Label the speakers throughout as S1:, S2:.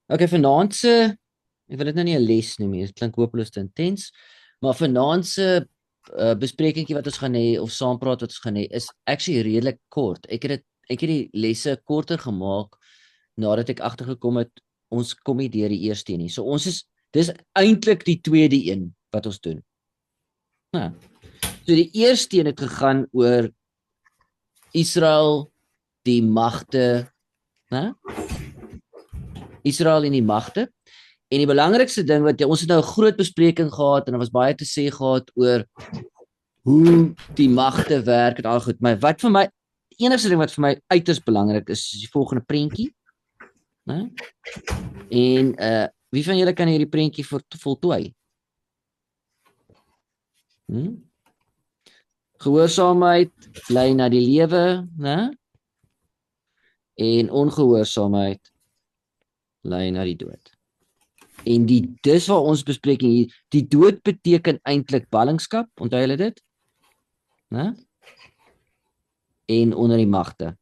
S1: Okay, vanaand se, ek wil dit nou nie 'n les noem nie, dit klink hopeloos te intens, maar vanaand se besprekingkie wat ons gaan hê of saampraat wat ons gaan hê is actually redelik kort. Ek het die lesse korter gemaak nadat ek agtergekom het ons kom nie deur die eerste een nie. So dis eintlik die tweede een wat ons doen. Nou, so die eerste een het gegaan oor Israel, die magte, né? Israel en die magte. En die belangrikste ding wat ons het nou 'n groot bespreking gehad en daar was baie te sê gehad oor hoe die magte werk en al goed, maar wat vir my die enigste ding wat vir my uiters belangrik is die volgende prentjie, né? En wie van julle kan hierdie prentjie voltooi? Gehoorsaamheid lei na die lewe, né? En ongehoorsaamheid lei na die dood. En dis waar ons bespreking hier, die dood beteken eintlik ballingskap, onthou julle dit? Né? En onder die magte.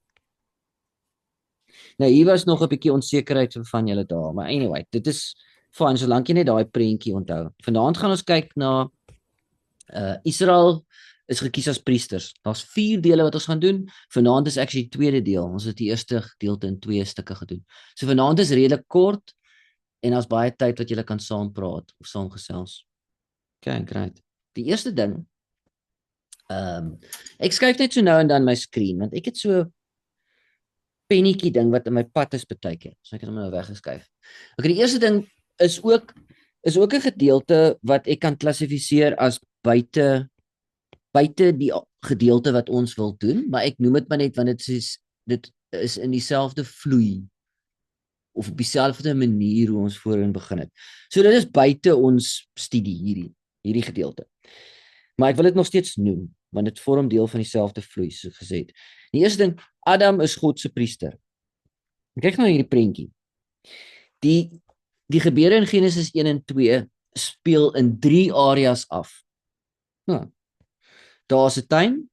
S1: Nou hier was nog 'n bietjie onsekerheid van julle daar, maar anyway, dit is fyn solank jy net daai prentjie onthou. Vanaand gaan ons kyk na Israel is gekies as priesters. Daar's 4 dele wat ons gaan doen. Vanaand is actually die tweede deel. Ons het die eerste gedeelte in 2 stukke gedoen. So vanaand is redelik kort en daar's baie tyd wat julle kan saampraat of saamgesels. Okay, great. Die eerste ding ek skryf net so nou en dan my skerm want ek het so pennetjie ding wat in my pad is baie keer. So ek het hom nou weggeskuif. Okay, die eerste ding is ook 'n gedeelte wat ek kan klassifiseer as buite die gedeelte wat ons wil doen, maar ek noem dit maar net want dit is in dieselfde vloei of op dieselfde manier hoe ons voorheen begin het. So dit is buite ons studie hierdie gedeelte. Maar ek wil dit nog steeds noem want dit vorm deel van dieselfde vloei soos gesê het. Die eerste ding, Adam is God se priester. Kyk nou hierdie prentjie. Die gebeure in Genesis 1 en 2 speel in 3 areas af. Nou, daar's 'n tuin,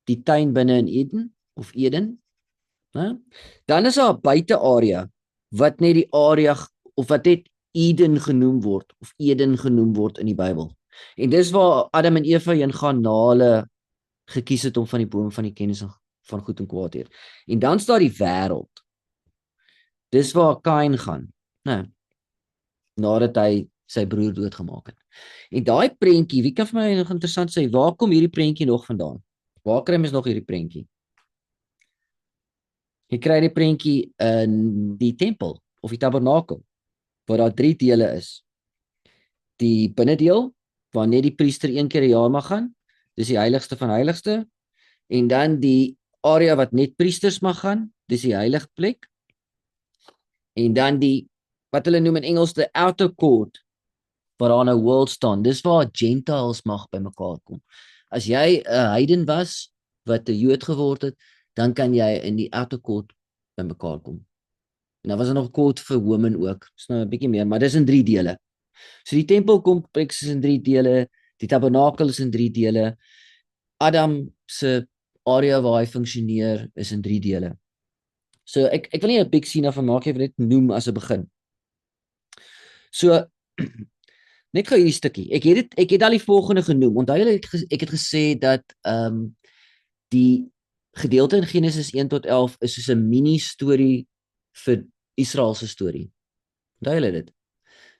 S1: die tuin binne in Eden of Eden, né? Dan is daar 'n buitearea wat net die area of wat net Eden genoem word of Eden genoem word in die Bybel. En dis waar Adam en Eva heen gaan na hulle gekies het om van die boom van die kennis van goed en kwaad te eet. En dan staan die wêreld. Dis waar Kain gaan, né? Nadat hy sy broer doodgemaak het. En daai prentjie, wie kan vir my nog interessant sê, waar kom hierdie prentjie nog vandaan? Waar kry mens nog hierdie prentjie? Jy kry die prentjie in die tempel of die tabernakel, waar daar 3 dele is. Die binnedeel, waar net die priester 1 keer 'n jaar mag gaan, dis die heiligste van heiligste, en dan die area wat net priesters mag gaan, dis die heilige plek, en dan die, wat hulle noem in Engels, the outer court, waar daar 'n world staan, dis waar Gentiles mag bymekaar kom. As jy 'n heiden was, wat 'n Jood geword het, dan kan jy in die outer court bymekaar kom. En dan was daar nog court vir women ook, dis nou 'n bietjie meer, maar dis in 3 dele. So die tempelkompleks is in 3 dele, die tabernakel is in 3 dele, Adam se area waar hy funksioneer is in 3 dele. So ek wil nie 'n big scene van maak, ek wil dit noem as 'n begin. So net gou hierdie stukkie. Ek het al die volgende genoem. Onthou julle ek het gesê dat die gedeelte in Genesis 1 tot 11 is soos 'n mini storie vir Israel se storie. Onthou julle dit?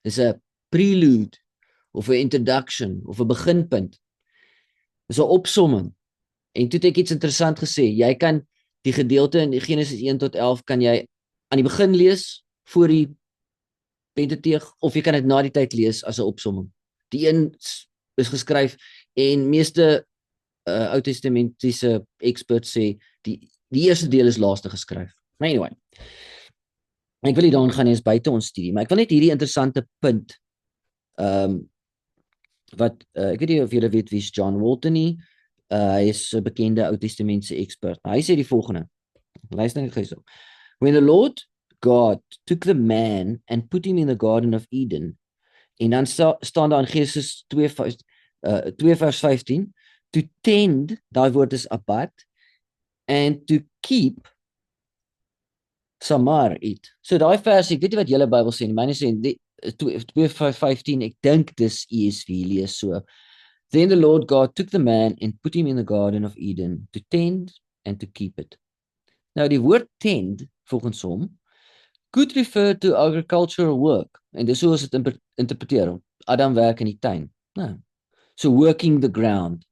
S1: Dis 'n prelude of 'n introduction of 'n beginpunt. Dis 'n opsomming. En toe het ek iets interessant gesê. Jy kan die gedeelte in Genesis 1 tot 11 kan jy aan die begin lees voor die Pentateuch of jy kan dit na die tyd lees as 'n opsomming. Die een is geskryf en meeste Ou Testamentiese experts sê die eerste deel is laaste geskryf. Maar anyway. Ek wil nie daaraan gaan nie, is buite ons studie, maar ek wil net hierdie interessante punt wat ek weet nie of julle weet wie is John Walton nie. Hy is 'n bekende Ou Testamentiese expert. Hy sê die volgende. Luister net gou. When the Lord God took the man and put him in the Garden of Eden. En dan staan daar in Genesis 2 vers 15, to tend, daai woord is abad, and to keep Samar eat. So daai vers, ek weet nie wat julle Bybel sê nie. Myne sê 2:15, ek dink dis ESV lees so. Then the Lord God took the man and put him in the garden of Eden to tend and to keep it. Nou die woord tend volgens hom could refer to agricultural work en dis hoe ons dit interpreteer. Adam werk in die tuin. Nou, so working the ground.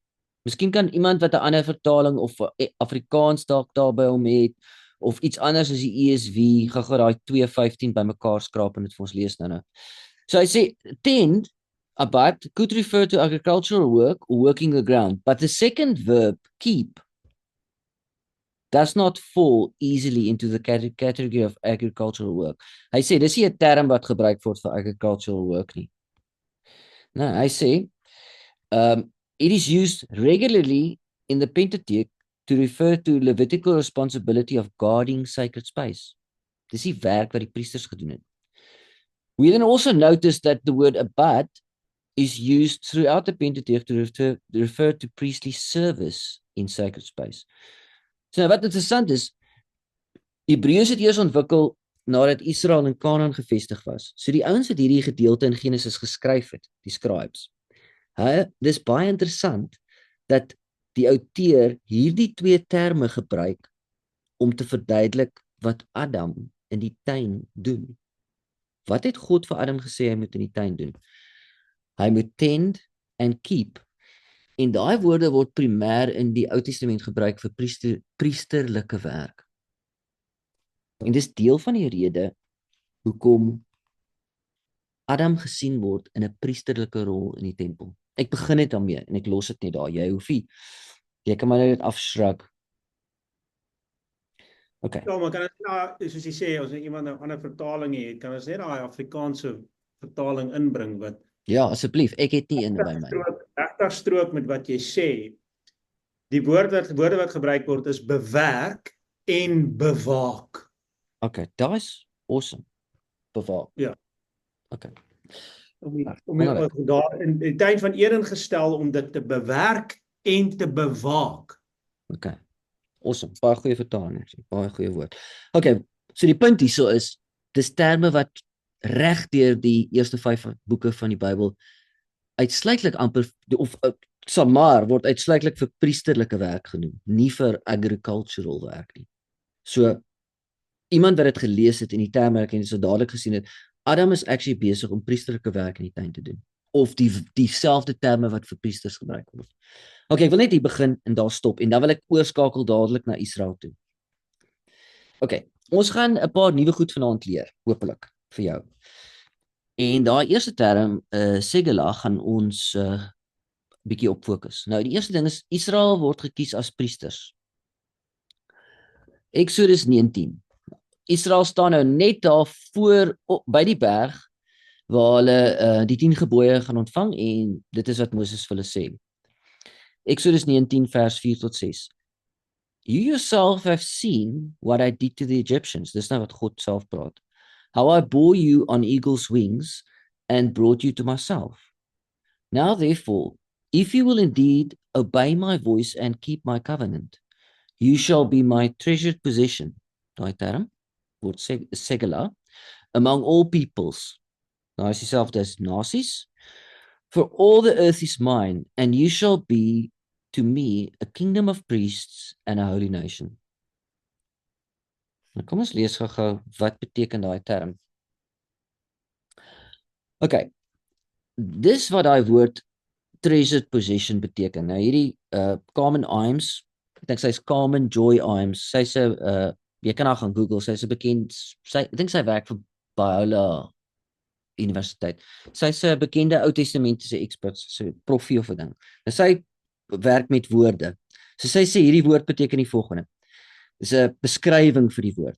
S1: Miskien kan iemand wat 'n ander vertaling of Afrikaans dalk daar by hom het of iets anders as die ESV gou-gou daai 2:15 bymekaar skraap en dit vir ons lees nou. So hy sê tend but could refer to agricultural work or working the ground, but the second verb keep does not fall easily into the category of agricultural work. Hy sê dis nie 'n term wat gebruik word vir agricultural work nie. Nou, hy sê it is used regularly in the Pentateuch to refer to Levitical responsibility of guarding sacred space. Dis die werk wat die priesters gedoen het. We then also notice that the word abad is used throughout the Pentateuch to refer to priestly service in sacred space. So wat interessant is, Hebreërs het eers ontwikkel nadat Israel in Kanaan gevestig was. So die ouens wat hierdie gedeelte in Genesis geskryf het, die scribes. Dis baie interessant dat die outeur hierdie twee terme gebruik om te verduidelik wat Adam in die tuin doen. Wat het God vir Adam gesê hy moet in die tuin doen? Hy moet tend and keep. En daai woorde word primêr in die Ou Testament gebruik vir priesterlike werk. En dis deel van die rede hoekom Adam gesien word in 'n priesterlike rol in die tempel. Ek begin net daarmee en ek los dit net daar. Jy hoef nie. Jy kan maar net afshrug. Okay.
S2: Ja, maar kan ons soos jy sê, as iemand 'n ander vertaling het, kan ons net daai Afrikaanse vertaling inbring wat
S1: Ja, asseblief. Ek het nie een by my.
S2: Regtig strook met wat jy sê. Die woorde wat gebruik word is bewerk en bewaak.
S1: Okay, daai's awesome. Bewaak.
S2: Ja.
S1: Okay.
S2: Om daar in die tuin van Eden gestel om dit te bewerk en te bewaak.
S1: Okay. Awesome. Baie goeie vertaling. Baie goeie woord. Okay, so die punt hierso is dis terme wat reg deur die eerste 5 boeke van die Bybel uitsluitlik amper of Samar word uitsluitlik vir priesterlike werk genoem, nie vir agricultural werk nie. So iemand wat dit gelees het en die terme en so dadelik gesien het, Adam is actually besig om priesterlike werk in die tuin te doen of dieselfde terme wat vir priesters gebruik word. Okay, ek wil net hier begin en daar stop en dan wil ek oorskakel dadelik na Israel toe. Okay, ons gaan 'n paar nuwe goed vanaand leer, hopelik vir jou. En daai eerste term, Segela, gaan ons bietjie op fokus. Nou die eerste ding is Israel word gekies as priesters. Exodus 19. Israel staan nou net daar voor by die berg waar hulle die 10 gebooie gaan ontvang en dit is wat Moses vir hulle sê. Exodus 19 vers 4 tot 6. You yourself have seen what I did to the Egyptians. Dis nou wat God self praat. How I bore you on eagle's wings and brought you to myself. Now therefore, if you will indeed obey my voice and keep my covenant, you shall be my treasured possession. Daai term word Segela among all peoples. Nou is dieselfde as nasies. For all the earth is mine, and you shall be to me a kingdom of priests and a holy nation. Nou kom ons lees gou-gou wat beteken daai term. Okay. Dis wat daai woord treasured possession beteken. Nou hierdie Carmen Imes, ek dink sy's Carmen Joy Imes. Sy's 'n jy kan haar gaan Google. Sy's 'n bekend ek dink sy werk vir Biola Universiteit. Sy's 'n bekende Ou Testamentiese expert, so profie of 'n ding. Nou sy werk met woorde. So sy sê hierdie woord beteken die volgende. Dis 'n beskrywing vir die woord.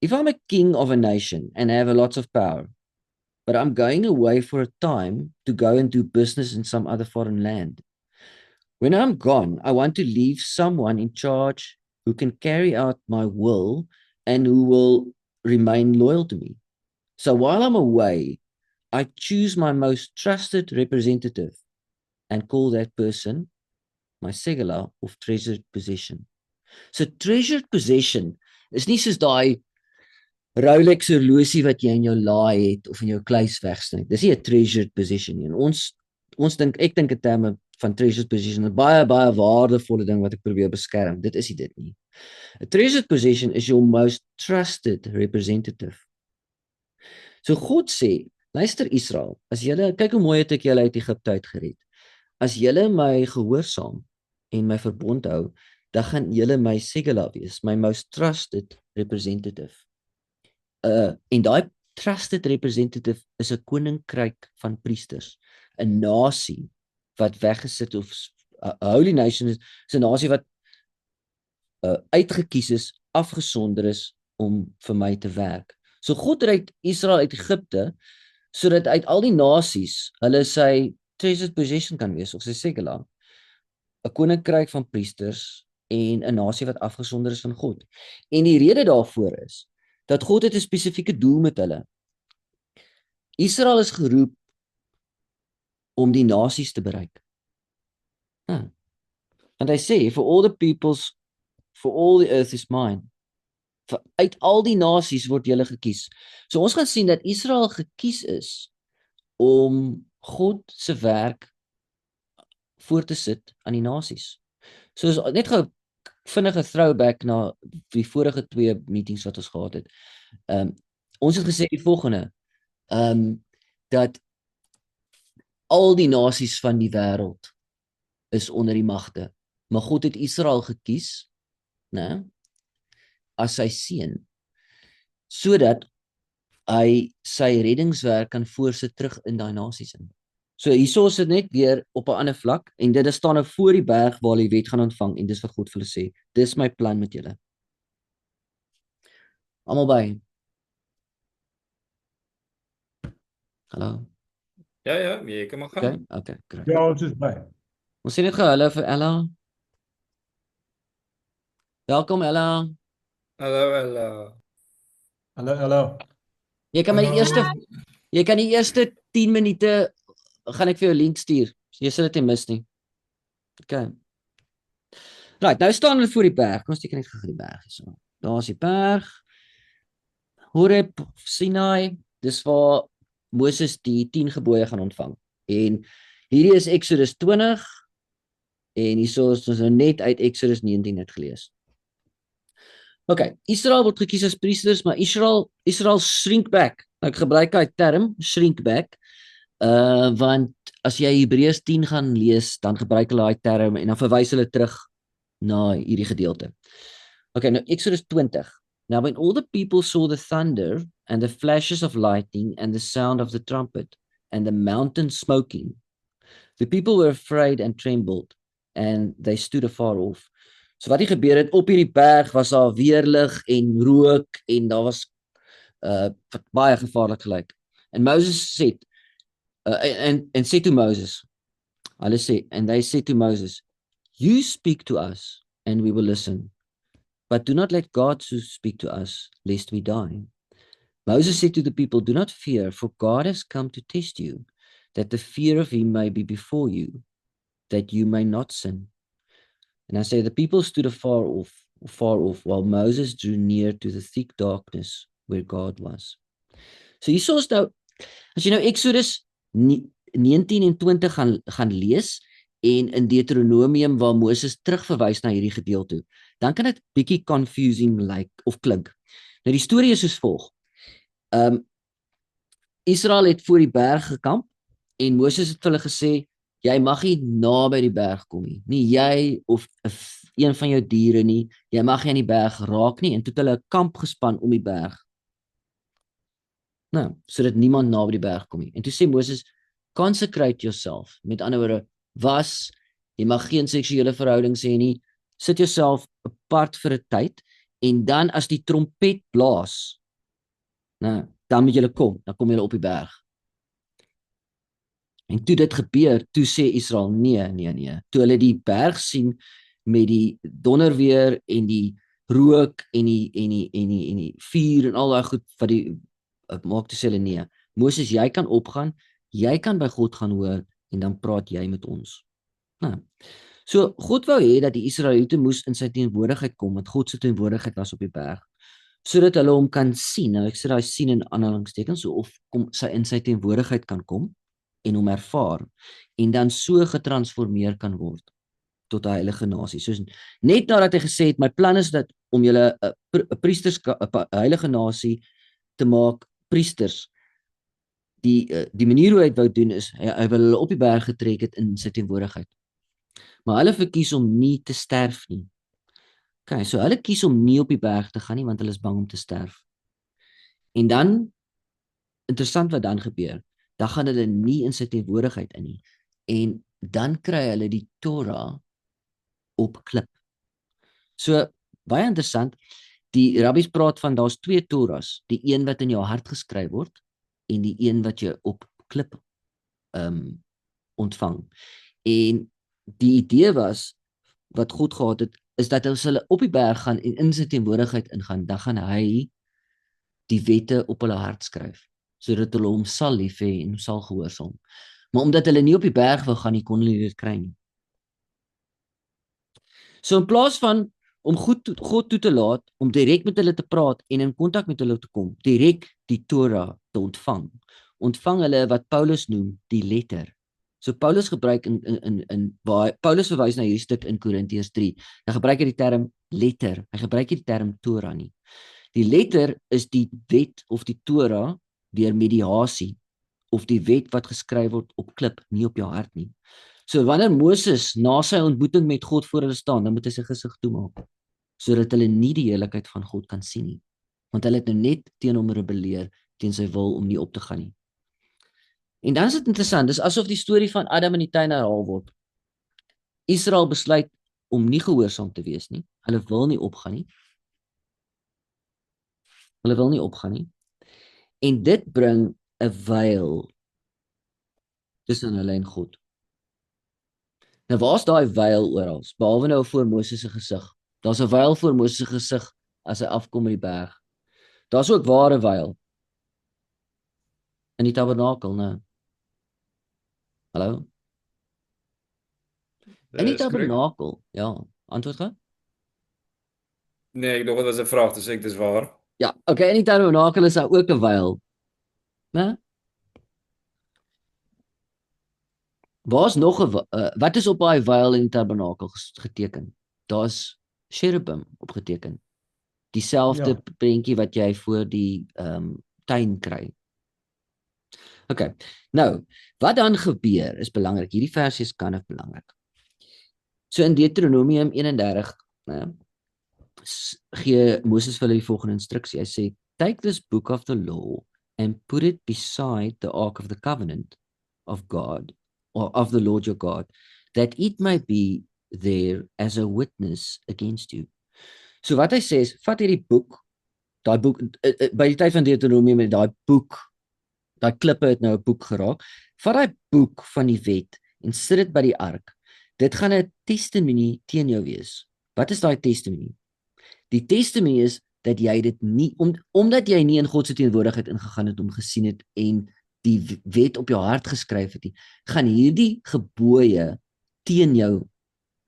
S1: If I'm a king of a nation and have a lot of power, but I'm going away for a time to go and do business in some other foreign land. When I'm gone, I want to leave someone in charge who can carry out my will and who will remain loyal to me. So while I'm away, I choose my most trusted representative and call that person my segela of treasured possession. So treasured possession is nie soos daai Rolex horlosie wat jy in jou laai het of in jou kluis wegsny. Dis nie 'n treasured possession nie. En ons dink ek dink in terme van treasured possession 'n baie waardevolle ding wat ek probeer beskerm. Dit is nie dit nie. A treasured possession is your most trusted representative. So God sê, luister Israel, as julle kyk hoe mooi het ek julle uit Egipte uitgered. As julle my gehoorsaam en my verbond hou, dan gaan julle my segela wees, my most trusted representative. En daai trusted representative is 'n koninkryk van priesters, 'n nasie wat weggesit of 'n holy nation is 'n nasie wat uitgekies is, afgesonder is om vir my te werk. So God red Israel uit Egipte sodat uit al die nasies hulle sy treasured possession kan wees of sy segela, 'n koninkryk van priesters en 'n nasie wat afgesonder is van God. En die rede daarvoor is dat God het 'n spesifieke doel met hulle. Israel is geroep om die nasies te bereik. Want hy sê, for all the peoples, for all the earth is mine. Uit al die nasies word julle gekies. So ons gaan sien dat Israel gekies is om God se werk voor te sit aan die nasies. So is net gou vinnige throwback na die vorige 2 meetings wat ons gehad het. Ons het gesê die volgende, dat al die nasies van die wêreld is onder die magte, maar God het Israel gekies, né, as sy seun, sodat hy sy reddingswerk kan voorsit terug in daai nasies in. So hierso is dit net weer op 'n ander vlak en dit staan nou voor die berg waar die wet gaan ontvang en dis wat God vir hulle sê. Dis my plan met julle. Almal by. Hallo.
S3: Ja, jy kan maar gaan.
S1: Okay, great.
S2: Ja, ons is by.
S1: Ons sê net gou hallo vir Ella. Welkom Ella.
S3: Hallo.
S2: Hallo.
S1: Jy kan die eerste 10 minute gaan ek vir jou link stuur. So jy sal dit nie mis nie. Okay. Right, nou staan hulle voor die berg. Ons teken net gou die berg hierso. Daar is die berg. Horeb, Sinai, dis waar Moses die 10 gebooie gaan ontvang. En hierdie is Exodus 20 en hierso is ons nou net uit Exodus 19 het gelees. Okay, Israel word gekies as priesters, maar Israel shrink back. Ek gebruik daai term, shrink back, want as jy Hebreërs 10 gaan lees, dan gebruik hulle daai term en dan verwys hulle terug na hierdie gedeelte. Okay, nou Exodus 20. Now when all the people saw the thunder and the flashes of lightning and the sound of the trumpet and the mountain smoking, the people were afraid and trembled and they stood afar off. So wat hier gebeur het, op hierdie berg was daar weerlig en rook en daar was wat baie gevaarlik gelyk. En Moses sê and said to Moses, hulle sê, and they said to Moses, you speak to us and we will listen, but do not let God speak to us lest we die. Moses said to the people, do not fear, for God has come to test you, that the fear of him may be before you, that you may not sin. And I say, the people stood afar off, while Moses drew near to the thick darkness where God was. So hierso is nou, as jy nou Exodus 19 en 20 gaan lees, en in Deuteronomium waar Moses terugverwys na hierdie gedeelte, dan kan dit bietjie confusing lyk of klink. Nou die storie is soos volg. Israel het voor die berg gekamp, en Moses het vir hulle gesê, jy mag nie naby die berg kom nie. Nie jy of een van jou diere nie, jy mag nie aan die berg raak nie, en toe het hulle 'n kamp gespan om die berg. Nou, sodat niemand naby die berg kom nie. En toe sê Moses, consecrate yourself. Met ander woorde, jy mag geen seksuele verhoudings hê nie, sit jouself apart vir 'n tyd, en dan as die trompet blaas, nou, dan moet julle kom, dan kom julle op die berg. En toe dit gebeur, toe sê Israel, nee. Toe hulle die berg sien met die donderweer en die rook en die vuur en al daai goed wat die maak toe sê hulle nee. Moses, jy kan opgaan, jy kan by God gaan hoor en dan praat jy met ons. Nou, so God wou hê dat die Israeliete moes in sy teenwoordigheid kom, want God se teenwoordigheid was op die berg. sodat hulle hom kan sien. Nou ek sit daai sien in aanhalingstekens, so of kom sy in sy teenwoordigheid kan kom en hom ervaar en dan so getransformeer kan word tot 'n heilige nasie. Soos net nadat hy gesê het, my plan is dat om julle 'n priesterskap, 'n heilige nasie te maak, priesters. Die manier hoe hy dit wou doen is hy wil hulle op die berg getrek het in sy teenwoordigheid. Maar hulle verkies om nie te sterf nie. Okay, so hulle kies om nie op die berg te gaan nie want hulle is bang om te sterf. En dan interessant wat dan gebeur. Dan gaan hulle nie in sy teenwoordigheid in nie. En dan kry hulle die Torah op klip. So baie interessant. Die rabbies praat van daar's 2 Torahs, die een wat in jou hart geskryf word en die een wat jy op klip ontvang. En die idee was wat God gehad het is dat as hulle op die berg gaan en in sy teenwoordigheid ingaan, dan gaan hy die wette op hulle hart skryf, sodat hulle hom sal lief hê en hom sal gehoorsaam. Maar omdat hulle nie op die berg wou gaan nie, kon hulle dit kry nie. So in plaas van om God toe te laat, om direk met hulle te praat en in kontak met hulle te kom, direk die Torah te ontvang hulle wat Paulus noem die letter. So Paulus gebruik waar Paulus verwys na hierdie stuk in Korintiërs 3, dan gebruik hy die term letter, hy gebruik nie die term Torah nie. Die letter is die wet of die Torah deur mediasie, of die wet wat geskryf word op klip, nie op jou hart nie. So wanneer Moses na sy ontmoeting met God voor hulle staan, dan moet hy sy gesig toemaak, sodat hulle nie die heerlikheid van God kan sien nie. Want hulle het nou net teen hom rebelleer, teen sy wil om nie op te gaan nie. En dan is dit interessant, dis asof die storie van Adam in die tuin herhaal word. Israel besluit om nie gehoorsaam te wees nie. Hulle wil nie opgaan nie. En dit bring 'n veil tussen hulle en God. Nou waar's daai veil oral? Behalwe nou voor Moses se gesig. Daar's 'n veil voor Moses se gesig as hy afkom met die berg. Daar's ook ware veil in die tabernakel, né? Hallo? In die tabernakel, ja. Antwoord gou?
S3: Nee, ek dink dit was 'n vraag, dus ek dis waar.
S1: Ja, okay, in die tabernakel is daar ook 'n veil, né? Waar's nog 'n wat is op daai veil in die tabernakel geteken? Daar's cherubim opgeteken. Dieselfde prentjie wat jy voor die tuin kry. Okay. Nou, wat dan gebeur is belangrik. Hierdie versie is kan of belangrik. So in Deuteronomium 31, gee Moses vir hulle die volgende instruksie. Hy sê, "Take this book of the law and put it beside the ark of the covenant of God, or of the Lord your God, that it may be there as a witness against you." So wat hy sê is, vat hierdie boek, daai boek, by die tyd van Deuteronomium het daai boek, daai klippe het nou 'n boek geraak, vat daai boek van die wet en sit dit by die ark. Dit gaan 'n testimonie teen jou wees. Wat is daai testimonie? Die testimonie is dat jy dit nie, omdat jy nie in God se teenwoordigheid ingegaan het om gesien het en die wet op jou hart geskryf het nie, gaan hierdie gebooie teen jou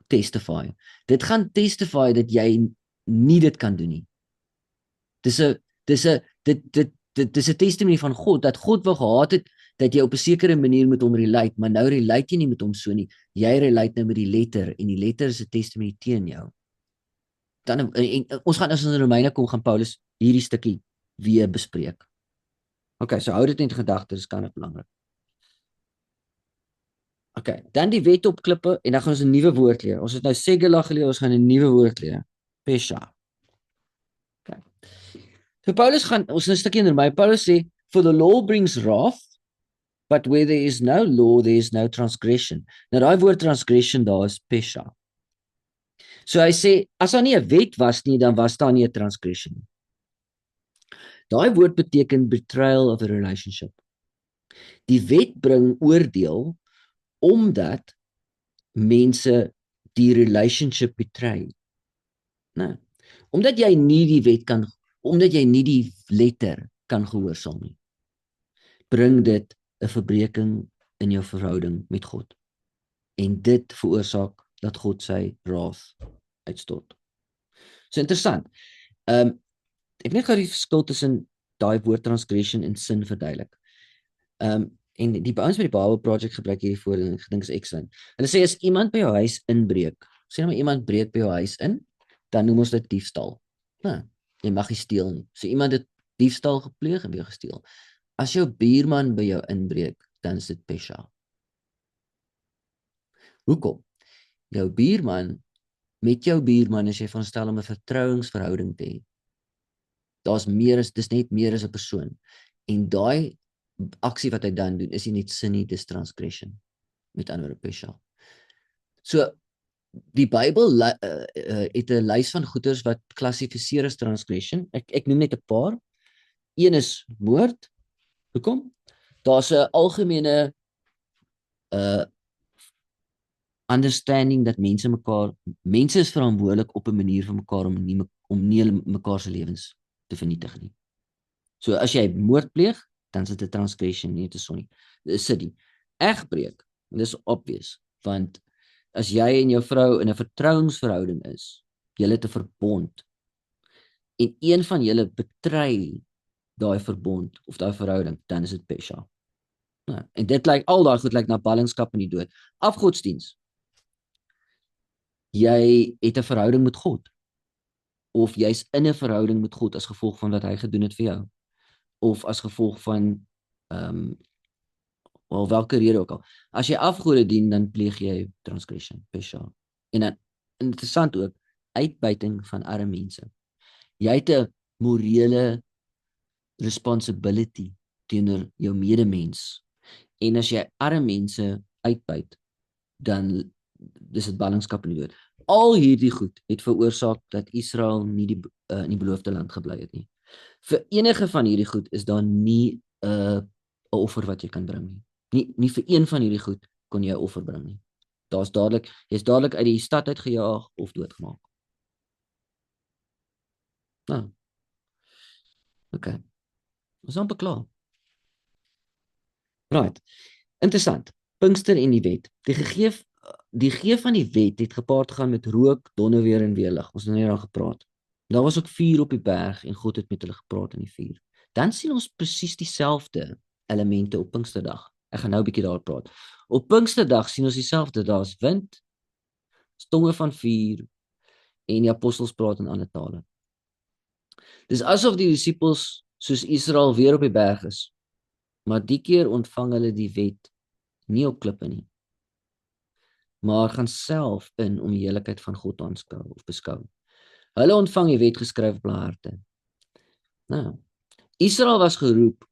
S1: testify. Dit gaan testify dat jy nie dit kan doen nie. Dis 'n testimonie van God, dat God wou gehad het dat jy op 'n sekere manier met hom relate, maar nou relate jy nie met hom so nie. Jy relate nou met die letter en die letter is 'n testimonie teen jou. Dan ons gaan as ons in Romeine kom, gaan Paulus hierdie stukkie weer bespreek. Okay, so hou dit net in gedagte, dis kan dit belangrik. Okay, dan die wet op klippe en dan gaan ons 'n nuwe woord leer. Ons het nou segula geleer, ons gaan 'n nuwe woord leer. Pesha. Okay. So Paulus gaan, ons 'n stukkie in Romeine, Paulus sê, "For the law brings wrath, but where there is no law, there is no transgression." Nou daai woord transgression daar is pesha. So hy sê, as daar nie 'n wet was nie, dan was daar nie 'n transgression nie. Daai woord beteken betrayal of a relationship. Die wet bring oordeel omdat mense die relationship betray. Nou, omdat jy nie die wet kan, omdat jy nie die letter kan gehoorsaam nie, bring dit 'n verbreeking in jou verhouding met God. En dit veroorsaak dat God sy wrath uitstort. So interessant. ek net gou die verskil tussen daai woord transgression en sin verduidelik. En die ouens met die Bible Project gebruik hierdie woord en ek dink is excellent. Hulle sê as iemand by jou huis inbreek, sê nou maar iemand breek by jou huis in, dan noem ons dit diefstal. Nou, jy mag nie steel nie. So iemand het diefstal gepleeg en by jou gesteel. As jou buurman by jou inbreek, dan is dit pesha. Hoekom? Jou buurman, met jou buurman is jy veronderstel om 'n vertrouensverhouding te hê. Daar's meer as, dis net meer as 'n persoon. En daai aksie wat hy dan doen, is nie net sin nie, dis transgression. Met ander woorde pesha. So, die Bybel het 'n lys van goeders wat klassifiseer as transgression. Ek noem net 'n paar. Een is moord. Hoekom? Daar's 'n algemene understanding dat mense is verantwoordelik op 'n manier vir mekaar om nie hulle mekaar se lewens te vernietig nie. So as jy moord pleeg, dan is dit 'n transgression, nie 'n sonnie. Dis sit egbreek. Dis obvious, want as jy en jou vrou in 'n vertrouensverhouding is, julle het 'n verbond en een van julle betrei daai verbond of daai verhouding, dan is dit pesha. Nou, en dit lyk al daai goed lyk na ballingskap en die dood. Afgodsdiens. Jy het 'n verhouding met God. Of jy's in 'n verhouding met God as gevolg van wat hy gedoen het vir jou. Of as gevolg van of welke rede ook al. As jy afgode dien, dan pleeg jy transgression, pesha. En dan interessant ook, uitbuiting van arme mense. Jy het 'n morele responsibility teenoor jou medemens. En as jy arme mense uitbuit, dan dis dit ballingskap in die dood. Al hierdie goed het veroorsaak dat Israel nie in die beloofde land gebly het nie. Vir enige van hierdie goed is daar nie 'n offer wat jy kan bring nie. Nie vir een van hierdie goed kon jy 'n offer bring nie. Jy's dadelik uit die stad uitgejaag of doodgemaak. Nou. Okay. Ons amper klaar. Right. Interessant. Pinkster en die wet. Die gee van die wet het gepaard gaan met rook, donderweer en weerlig. Ons het nou hieroor gepraat. Daar was ook vuur op die berg en God het met hulle gepraat in die vuur. Dan sien ons presies dieselfde elemente op Pinksterdag. Ek gaan nou 'n bietjie daaroor praat. Op Pinksterdag sien ons dieselfde, daar's wind, tonge van vuur en die apostels praat in ander tale. Dis asof die disippels soos Israel weer op die berg is, maar die keer ontvang hulle die wet nie op klippe nie, maar gaan self in om die heiligheid van God te aanskou of beskou. Hulle ontvang die wet geskryf op hulle harte. Nou, Israel was geroep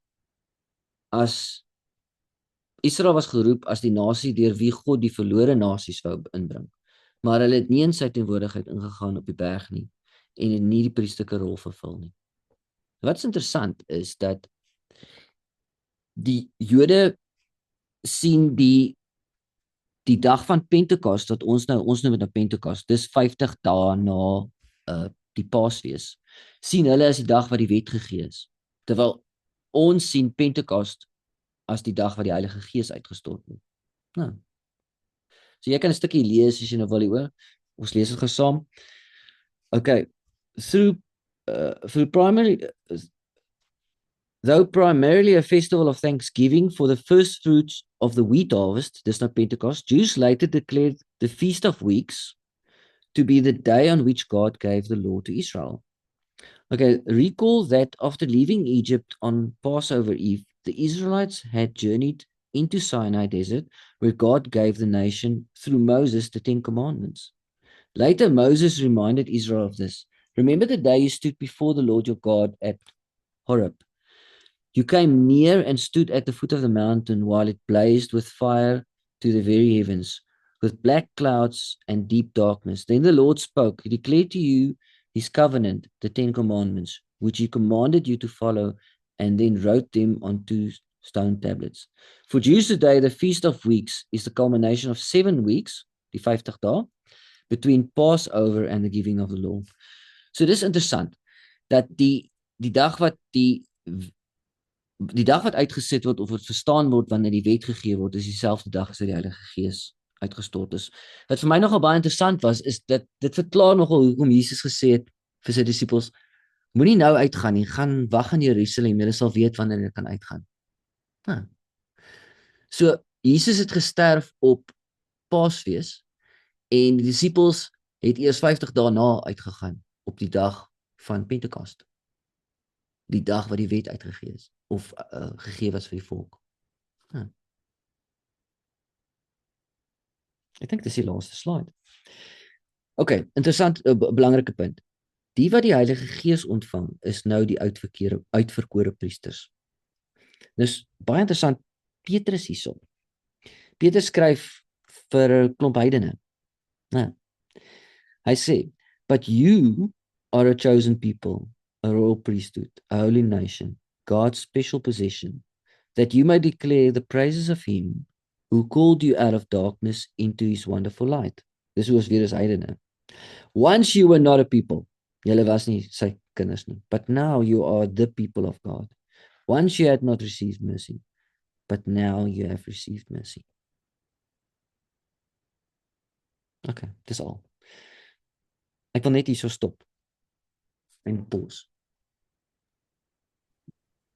S1: as die nasie deur wie God die verlore nasies wou inbring. Maar hulle het nie in sy teenwoordigheid ingegaan op die berg nie en het nie die priesterlike rol vervul nie. Wat is interessant is dat die Jode sien die dag van Pentekos, dat ons noem dit nou Pentekos, dis 50 dae na die Paasfees, sien hulle as die dag wat die wet gegee is. Terwyl ons sien Pentekos as die dag wat die Heilige Gees uitgestort word. Nou. So jy kan 'n stukkie lees as jy nou wil hieroor. Ons lees dit gou saam. Okay. Though primarily a festival of thanksgiving for the first fruits of the wheat harvest, this not Pentecost, Jews later declared the Feast of Weeks to be the day on which God gave the law to Israel. Okay, recall that after leaving Egypt on Passover Eve, the Israelites had journeyed into Sinai desert, where God gave the nation through Moses the 10 commandments. Later, Moses reminded Israel of this. Remember the day you stood before the Lord your God at Horeb. You came near and stood at the foot of the mountain while it blazed with fire to the very heavens, with black clouds and deep darkness. Then the Lord spoke. He declared to you his covenant, the 10 commandments, which he commanded you to follow, and then wrote them on 2 stone tablets. For Jews today, the Feast of Weeks is the culmination of 7 weeks, die 50 dae, between Passover and the giving of the law. So dis interessant, dat die dag wat die dag wat uitgesit word of wat verstaan word wanneer die wet gegee word, is dieselfde dag as die Heilige Gees uitgestort is. Wat vir my nogal baie interessant was, is dat dit verklaar nogal hoekom Jesus gesê het vir sy disippels, Moenie nou uitgaan nie, gaan wag in Jerusalem, julle sal weet wanneer julle kan uitgaan. So, Jesus het gesterf op Paasfees en die disippels het eers 50 dae na uitgegaan op die dag van Pentekoste. Die dag wat die wet uitgegee is of gegee was vir die volk. Ek dink dis die laaste slide. OK, interessant, belangrike punt. Die wat die Heilige Gees ontvang is nou die uitverkore priesters. Dis baie interessant, Petrus hierso. Petrus skryf vir 'n klomp heidene. Hy sê, but you are a chosen people, a royal priesthood, a holy nation, God's special possession, that you may declare the praises of him who called you out of darkness into his wonderful light. Dis was weer as heidene. Once you were not a people, julle was nie sy kinders nie, but now you are the people of God. Once you had not received mercy, but now you have received mercy. Okay, dis al. Ek wil net hierso stop en pause.